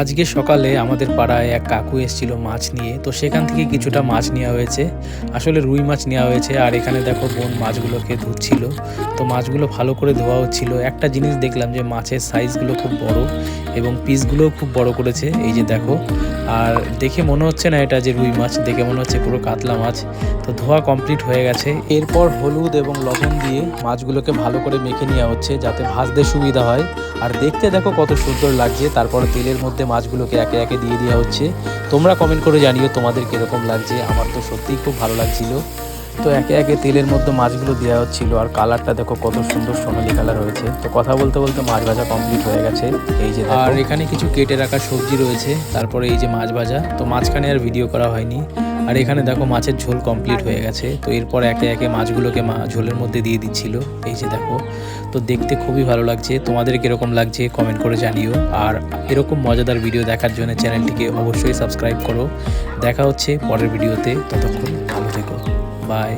আজকে সকালে আমাদের পাড়ায় এক কাকু এসেছিল মাছ নিয়ে, তো সেখান থেকে কিছুটা মাছ নেওয়া হয়েছে। আসলে রুই মাছ নেওয়া হয়েছে। আর এখানে দেখো বোন মাছগুলোকে ধুচ্ছিল, তো মাছগুলো ভালো করে ধোয়া হচ্ছিল। একটা জিনিস দেখলাম যে মাছের সাইজগুলো খুব বড় এবং পিসগুলোও খুব বড় করেছে, এই যে দেখো। আর দেখে মনে হচ্ছে না এটা যে রুই মাছ, দেখে মনে হচ্ছে পুরো কাতলা মাছ। তো ধোয়া কমপ্লিট হয়ে গেছে। এরপর হলুদ এবং লবণ দিয়ে মাছগুলোকে ভালো করে মেখে নেওয়া হচ্ছে যাতে ভাজতে সুবিধা হয়। আর দেখতে দেখো কত সুন্দর লাগছে। তারপর তেলের মধ্যে মাছগুলোকে একে একে দিয়ে দেওয়া হচ্ছে। তোমরা কমেন্ট করে জানিও তোমাদের কীরকম লাগছে। আমার তো সত্যিই খুব ভালো লাগছিল। তো একে একে তেলের মধ্যে মাছগুলো দেওয়া হচ্ছিল। আর কালারটা দেখো কত সুন্দর সোনালি কালার হয়েছে। তো কথা বলতে বলতে মাছ ভাজা কমপ্লিট হয়ে গেছে, এই যে। আর এখানে কিছু কেটে রাখা সবজি রয়েছে, তারপরে এই যে মাছ ভাজা। তো মাঝখানে আর ভিডিও করা হয়নি। আর এখানে দেখো মাছের ঝোল কমপ্লিট হয়ে গেছে। তো এরপর একে একে মাছগুলোকে ঝোলের মধ্যে দিয়ে দিচ্ছিল, এই যে দেখো। তো দেখতে খুবই ভালো লাগছে। তোমাদের কীরকম লাগছে কমেন্ট করে জানিও। আর এরকম মজাদার ভিডিও দেখার জন্য চ্যানেলটিকে অবশ্যই সাবস্ক্রাইব করো। দেখা হচ্ছে পরের ভিডিওতে, ততক্ষণ ভালো থেকো, বাই।